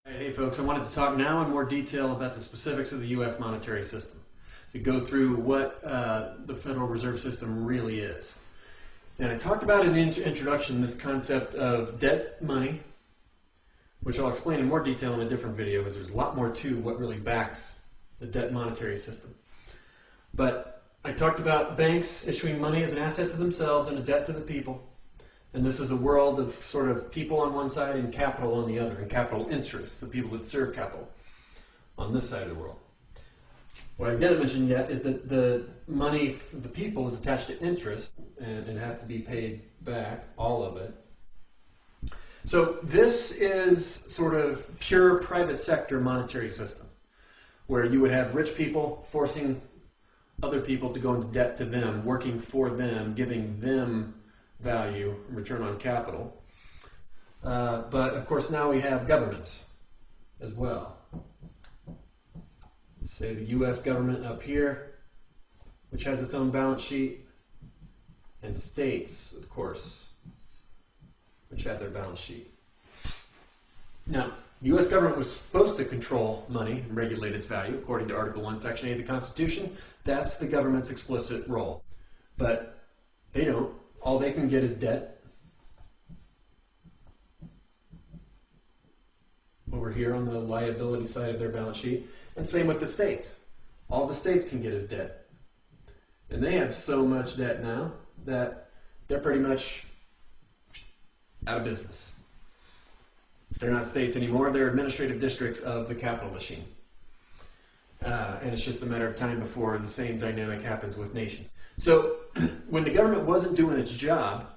Hey folks, I wanted to talk now in more detail about the specifics of the U.S. monetary system, to go through what the Federal Reserve System really is. And I talked about in the introduction this concept of debt money, which I'll explain in more detail in a different video, because there's a lot more to what really backs the debt monetary system. But I talked about banks issuing money as an asset to themselves and a debt to the people. And this is a world of sort of people on one side and capital on the other, and capital interests, the people that serve capital, on this side of the world. What I didn't mention yet is that the money of the people is attached to interest, and it has to be paid back, all of it. So this is sort of pure private sector monetary system, where you would have rich people forcing other people to go into debt to them, working for them, giving them value, return on capital. But of course now we have governments as well. Say the U.S. government up here, which has its own balance sheet, and states, of course, which have their balance sheet. Now, the U.S. government was supposed to control money and regulate its value, according to Article 1, Section 8 of the Constitution. That's the government's explicit role. But they don't. All they can get is debt. Over here on the liability side of their balance sheet. And same with the states. All the states can get is debt. And they have so much debt now that they're pretty much out of business. They're not states anymore. They're administrative districts of the capital machine. And it's just a matter of time before the same dynamic happens with nations. So when the government wasn't doing its job,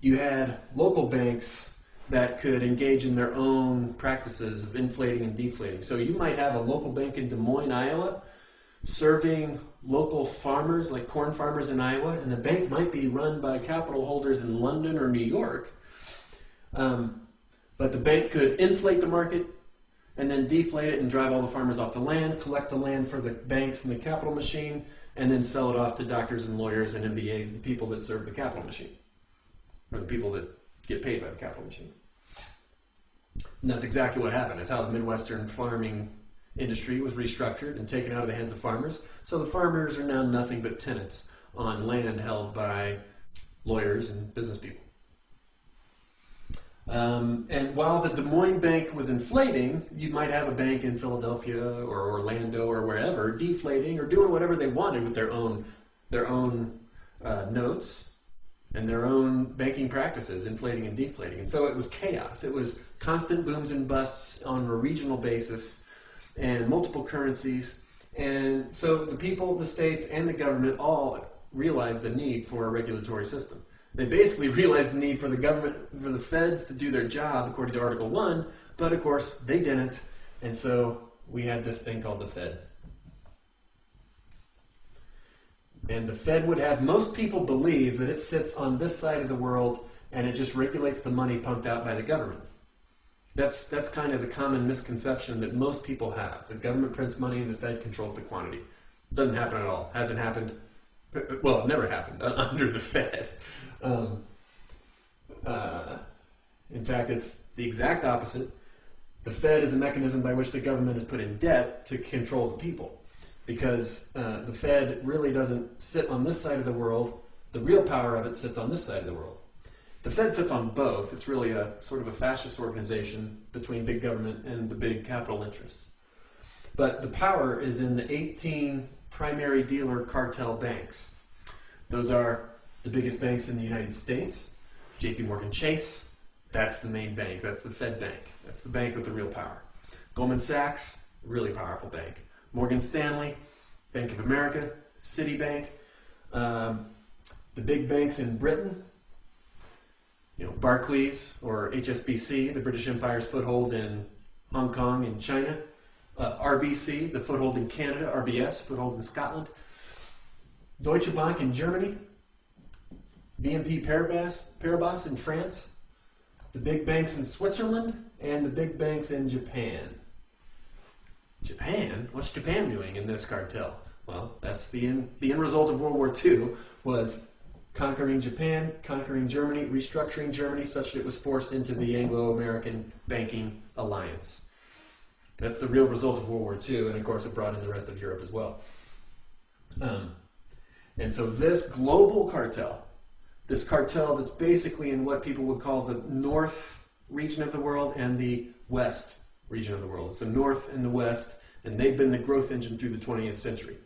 you had local banks that could engage in their own practices of inflating and deflating. So you might have a local bank in Des Moines, Iowa, serving local farmers, like corn farmers in Iowa, and the bank might be run by capital holders in London or New York. But the bank could inflate the market and then deflate it and drive all the farmers off the land, collect the land for the banks and the capital machine, and then sell it off to doctors and lawyers and MBAs, the people that serve the capital machine, or the people that get paid by the capital machine. And that's exactly what happened. It's how the Midwestern farming industry was restructured and taken out of the hands of farmers. So the farmers are now nothing but tenants on land held by lawyers and business people. And while the Des Moines bank was inflating, you might have a bank in Philadelphia or Orlando or wherever deflating or doing whatever they wanted with their own notes and their own banking practices, inflating and deflating. And so it was chaos. It was constant booms and busts on a regional basis and multiple currencies. And so the people, the states, and the government all realized the need for a regulatory system. They basically realized the need for the government, for the feds to do their job according to Article 1, but of course they didn't, and so we had this thing called the Fed. And the Fed would have most people believe that it sits on this side of the world and it just regulates the money pumped out by the government. That's kind of the common misconception that most people have. The government prints money and the Fed controls the quantity. Doesn't happen at all. Hasn't happened. Well, it never happened under the Fed. In fact, it's the exact opposite. The Fed is a mechanism by which the government is put in debt to control the people, because the Fed really doesn't sit on this side of the world. The real power of it sits on this side of the world. The Fed sits on both. It's really a sort of a fascist organization between big government and the big capital interests. But the power is in the 18 primary dealer cartel banks. Those are the biggest banks in the United States. JP Chase, that's the main bank. That's the Fed bank. That's the bank with the real power. Goldman Sachs, really powerful bank. Morgan Stanley, Bank of America, Citibank, the big banks in Britain, Barclays or HSBC, the British Empire's foothold in Hong Kong and China, RBC, the foothold in Canada, RBS, foothold in Scotland, Deutsche Bank in Germany, BNP Paribas in France, the big banks in Switzerland, and the big banks in Japan. Japan? What's Japan doing in this cartel? Well, that's the end result of World War II was conquering Japan, conquering Germany, restructuring Germany such that it was forced into the Anglo-American banking alliance. That's the real result of World War II, and of course it brought in the rest of Europe as well. And so this global cartel, this cartel that's basically in what people would call the north region of the world and the west region of the world. It's the north and the west, and they've been the growth engine through the 20th century.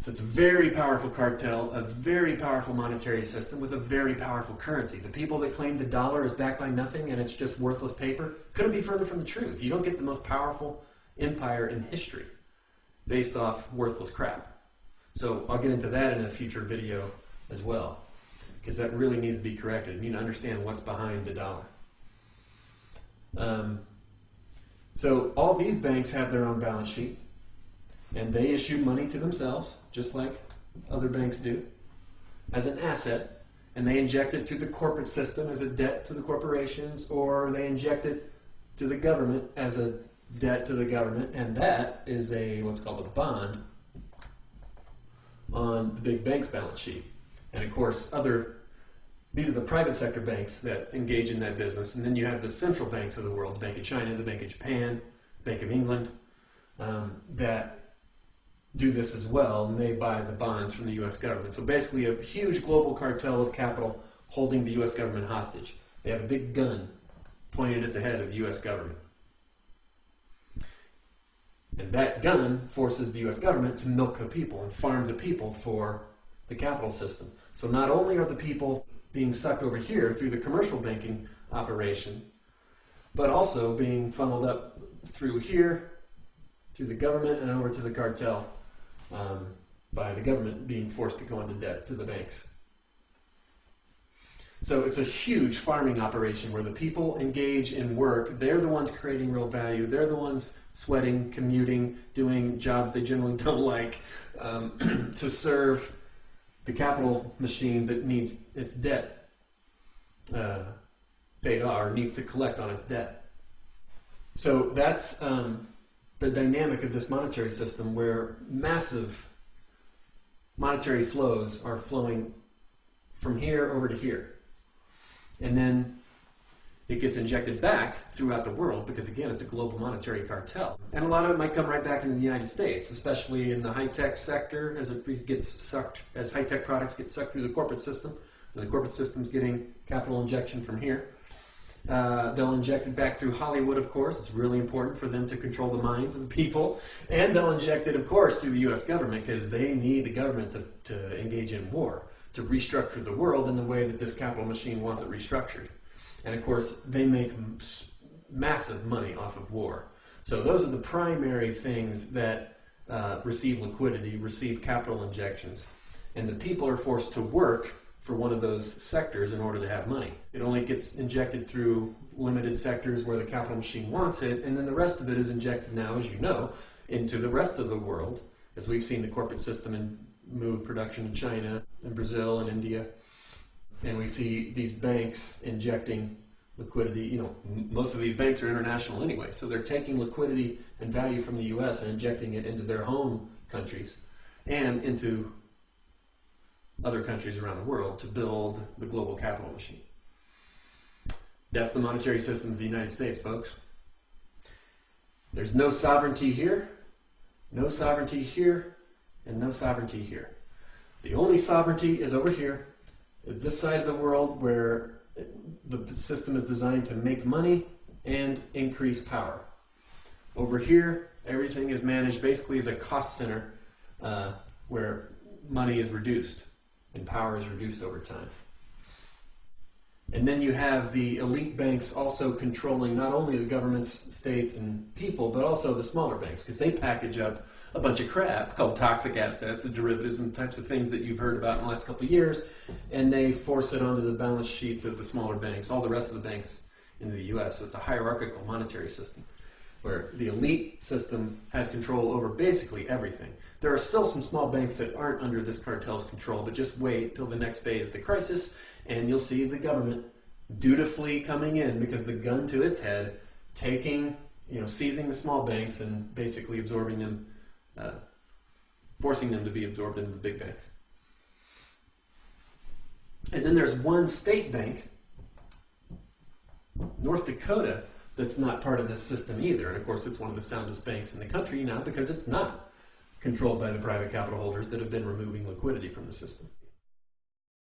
So it's a very powerful cartel, a very powerful monetary system with a very powerful currency. The people that claim the dollar is backed by nothing and it's just worthless paper couldn't be further from the truth. You don't get the most powerful empire in history based off worthless crap. So I'll get into that in a future video as well, because that really needs to be corrected. You need to understand what's behind the dollar. So all these banks have their own balance sheet, and they issue money to themselves, just like other banks do, as an asset, and they inject it through the corporate system as a debt to the corporations, or they inject it to the government as a debt to the government, and that is what's called a bond on the big bank's balance sheet. And of course, these are the private sector banks that engage in that business, and then you have the central banks of the world, the Bank of China, the Bank of Japan, Bank of England, that do this as well, and they buy the bonds from the U.S. government. So basically a huge global cartel of capital holding the U.S. government hostage. They have a big gun pointed at the head of the U.S. government. And that gun forces the U.S. government to milk the people and farm the people for the capital system. So not only are the people being sucked over here through the commercial banking operation, but also being funneled up through here, through the government, and over to the cartel, by the government being forced to go into debt to the banks. So it's a huge farming operation where the people engage in work. They're the ones creating real value. They're the ones sweating, commuting, doing jobs they generally don't like, to serve the capital machine that needs its debt paid off, or needs to collect on its debt. So that's the dynamic of this monetary system, where massive monetary flows are flowing from here over to here. And then it gets injected back throughout the world because, again, it's a global monetary cartel. And a lot of it might come right back into the United States, especially in the high-tech sector, as it gets sucked, as high-tech products get sucked through the corporate system. And the corporate system's getting capital injection from here. They'll inject it back through Hollywood, of course. It's really important for them to control the minds of the people. And they'll inject it, of course, through the U.S. government, because they need the government to engage in war, to restructure the world in the way that this capital machine wants it restructured. And of course, they make massive money off of war. So those are the primary things that receive liquidity, receive capital injections. And the people are forced to work for one of those sectors in order to have money. It only gets injected through limited sectors where the capital machine wants it, and then the rest of it is injected now, as you know, into the rest of the world, as we've seen the corporate system move production in China and Brazil and India. And we see these banks injecting liquidity. You know, most of these banks are international anyway, so they're taking liquidity and value from the U.S. and injecting it into their home countries and into other countries around the world to build the global capital machine. That's the monetary system of the United States, folks. There's no sovereignty here, no sovereignty here, and no sovereignty here. The only sovereignty is over here, at this side of the world, where the system is designed to make money and increase power. Over here, everything is managed basically as a cost center where money is reduced and power is reduced over time. And then you have the elite banks also controlling not only the governments, states, and people, but also the smaller banks, because they package up a bunch of crap called toxic assets and derivatives and types of things that you've heard about in the last couple of years, and they force it onto the balance sheets of the smaller banks, all the rest of the banks in the U.S. So it's a hierarchical monetary system where the elite system has control over basically everything. There are still some small banks that aren't under this cartel's control, but just wait till the next phase of the crisis, and you'll see the government dutifully coming in because the gun to its head, seizing the small banks and basically absorbing them, forcing them to be absorbed into the big banks. And then there's one state bank, North Dakota, that's not part of this system either. And of course, it's one of the soundest banks in the country now because it's not controlled by the private capital holders that have been removing liquidity from the system.